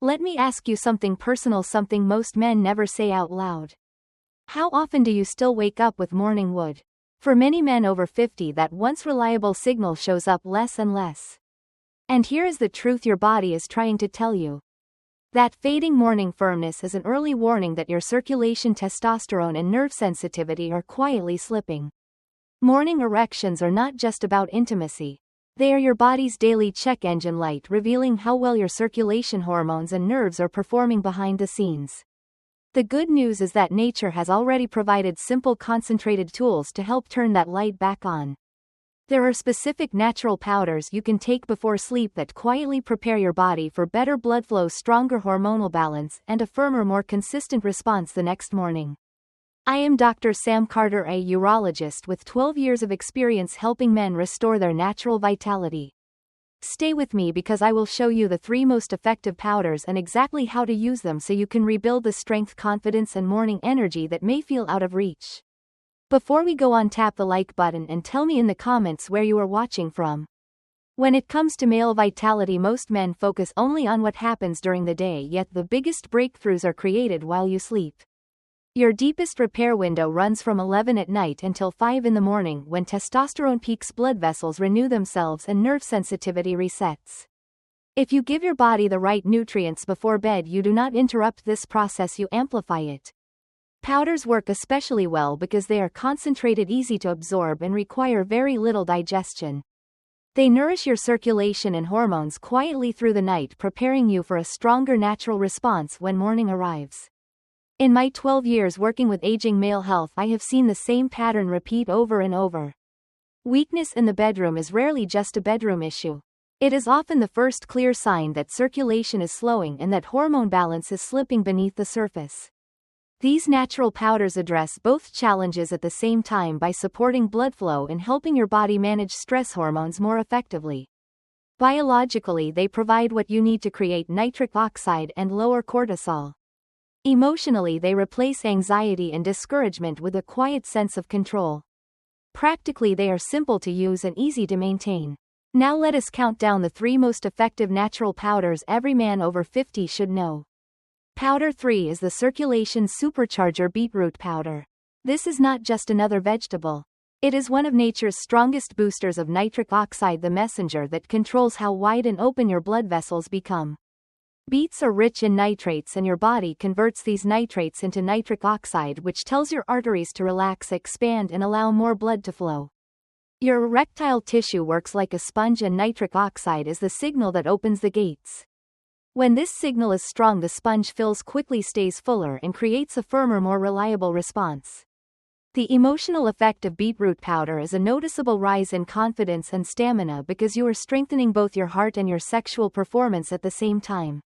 Let me ask you something personal, something most men never say out loud. How often do you still wake up with morning wood? For many men over 50, that once reliable signal shows up less and less. And here is the truth your body is trying to tell you. That fading morning firmness is an early warning that your circulation, testosterone, and nerve sensitivity are quietly slipping. Morning erections are not just about intimacy. They are your body's daily check engine light, revealing how well your circulation, hormones, and nerves are performing behind the scenes. The good news is that nature has already provided simple, concentrated tools to help turn that light back on. There are specific natural powders you can take before sleep that quietly prepare your body for better blood flow, stronger hormonal balance, and a firmer, more consistent response the next morning. I am Dr. Sam Carter, a urologist with 12 years of experience helping men restore their natural vitality. Stay with me because I will show you the 3 most effective powders and exactly how to use them so you can rebuild the strength, confidence, and morning energy that may feel out of reach. Before we go on, tap the like button and tell me in the comments where you are watching from. When it comes to male vitality, most men focus only on what happens during the day, yet the biggest breakthroughs are created while you sleep. Your deepest repair window runs from 11 at night until 5 in the morning, when testosterone peaks, blood vessels renew themselves, and nerve sensitivity resets. If you give your body the right nutrients before bed, you do not interrupt this process, you amplify it. Powders work especially well because they are concentrated, easy to absorb, and require very little digestion. They nourish your circulation and hormones quietly through the night, preparing you for a stronger natural response when morning arrives. In my 12 years working with aging male health, I have seen the same pattern repeat over and over. Weakness in the bedroom is rarely just a bedroom issue. It is often the first clear sign that circulation is slowing and that hormone balance is slipping beneath the surface. These natural powders address both challenges at the same time by supporting blood flow and helping your body manage stress hormones more effectively. Biologically, they provide what you need to create nitric oxide and lower cortisol. Emotionally, they replace anxiety and discouragement with a quiet sense of control. Practically, they are simple to use and easy to maintain. Now let us count down the 3 most effective natural powders every man over 50 should know. Powder 3 is the Circulation Supercharger Beetroot Powder. This is not just another vegetable. It is one of nature's strongest boosters of nitric oxide, the messenger that controls how wide and open your blood vessels become. Beets are rich in nitrates, and your body converts these nitrates into nitric oxide, which tells your arteries to relax, expand, and allow more blood to flow. Your erectile tissue works like a sponge, and nitric oxide is the signal that opens the gates. When this signal is strong, the sponge fills quickly, stays fuller, and creates a firmer, more reliable response. The emotional effect of beetroot powder is a noticeable rise in confidence and stamina because you are strengthening both your heart and your sexual performance at the same time.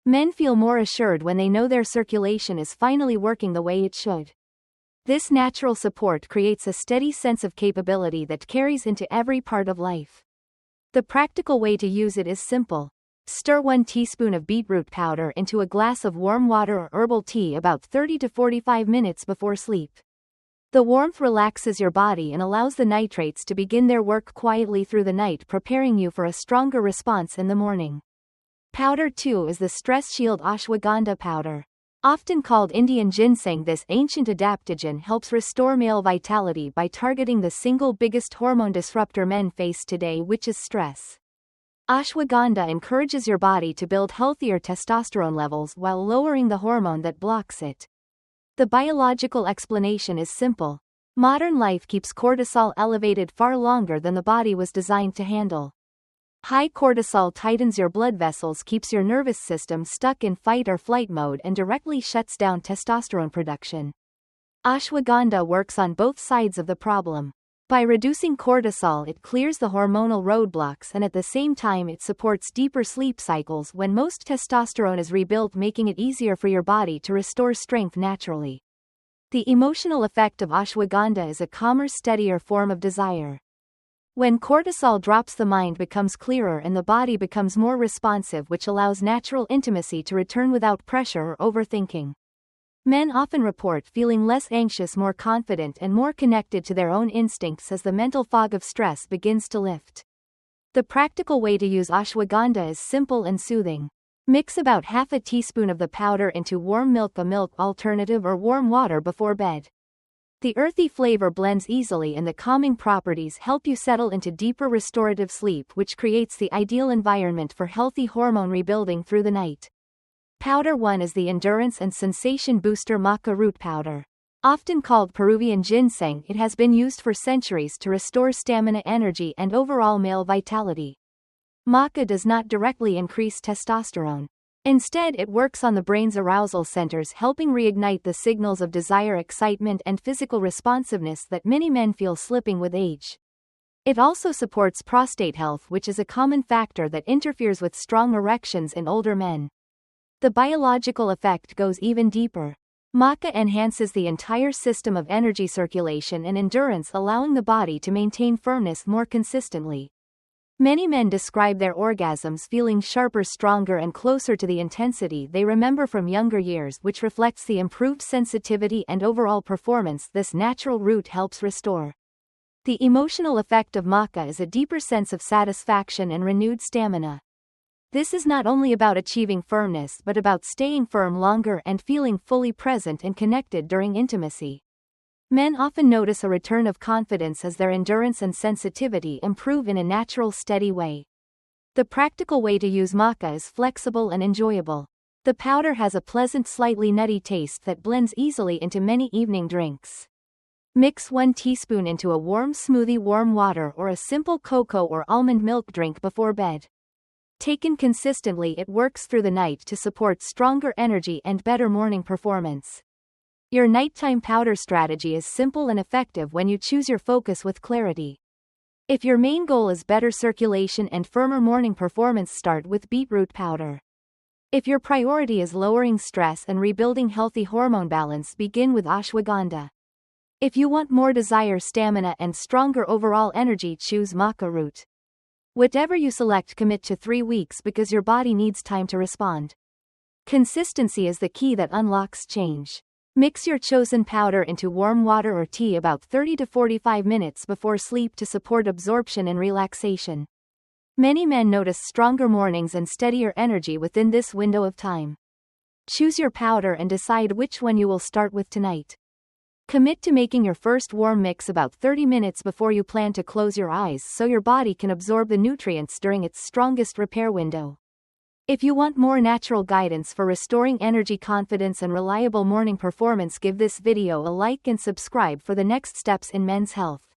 Men feel more assured when they know their circulation is finally working the way it should. This natural support creates a steady sense of capability that carries into every part of life. The practical way to use it is simple. Stir 1 teaspoon of beetroot powder into a glass of warm water or herbal tea about 30 to 45 minutes before sleep. The warmth relaxes your body and allows the nitrates to begin their work quietly through the night, preparing you for a stronger response in the morning. Powder 2 is the Stress Shield Ashwagandha Powder. Often called Indian ginseng, this ancient adaptogen helps restore male vitality by targeting the single biggest hormone disruptor men face today, which is stress. Ashwagandha encourages your body to build healthier testosterone levels while lowering the hormone that blocks it. The biological explanation is simple. Modern life keeps cortisol elevated far longer than the body was designed to handle. High cortisol tightens your blood vessels, keeps your nervous system stuck in fight or flight mode, and directly shuts down testosterone production. Ashwagandha works on both sides of the problem. By reducing cortisol, it clears the hormonal roadblocks, and at the same time it supports deeper sleep cycles when most testosterone is rebuilt, making it easier for your body to restore strength naturally. The emotional effect of ashwagandha is a calmer, steadier form of desire. When cortisol drops, the mind becomes clearer and the body becomes more responsive, which allows natural intimacy to return without pressure or overthinking. Men often report feeling less anxious, more confident, and more connected to their own instincts as the mental fog of stress begins to lift. The practical way to use ashwagandha is simple and soothing. Mix about half a teaspoon of the powder into warm milk, a milk alternative, or warm water before bed. The earthy flavor blends easily and the calming properties help you settle into deeper restorative sleep, which creates the ideal environment for healthy hormone rebuilding through the night. Powder 1 is the endurance and sensation booster maca root powder. Often called Peruvian ginseng, it has been used for centuries to restore stamina, energy, and overall male vitality. Maca does not directly increase testosterone. Instead, it works on the brain's arousal centers, helping reignite the signals of desire, excitement, and physical responsiveness that many men feel slipping with age. It also supports prostate health, which is a common factor that interferes with strong erections in older men. The biological effect goes even deeper. Maca enhances the entire system of energy circulation and endurance, allowing the body to maintain firmness more consistently. Many men describe their orgasms feeling sharper, stronger, and closer to the intensity they remember from younger years, which reflects the improved sensitivity and overall performance this natural root helps restore. The emotional effect of maca is a deeper sense of satisfaction and renewed stamina. This is not only about achieving firmness but about staying firm longer and feeling fully present and connected during intimacy. Men often notice a return of confidence as their endurance and sensitivity improve in a natural, steady way. The practical way to use maca is flexible and enjoyable. The powder has a pleasant, slightly nutty taste that blends easily into many evening drinks. Mix 1 teaspoon into a warm smoothie, warm water, or a simple cocoa or almond milk drink before bed. Taken consistently, it works through the night to support stronger energy and better morning performance. Your nighttime powder strategy is simple and effective when you choose your focus with clarity. If your main goal is better circulation and firmer morning performance, start with beetroot powder. If your priority is lowering stress and rebuilding healthy hormone balance, begin with ashwagandha. If you want more desire, stamina, and stronger overall energy, choose maca root. Whatever you select, commit to 3 weeks because your body needs time to respond. Consistency is the key that unlocks change. Mix your chosen powder into warm water or tea about 30 to 45 minutes before sleep to support absorption and relaxation. Many men notice stronger mornings and steadier energy within this window of time. Choose your powder and decide which one you will start with tonight. Commit to making your first warm mix about 30 minutes before you plan to close your eyes so your body can absorb the nutrients during its strongest repair window. If you want more natural guidance for restoring energy, confidence, and reliable morning performance, give this video a like and subscribe for the next steps in men's health.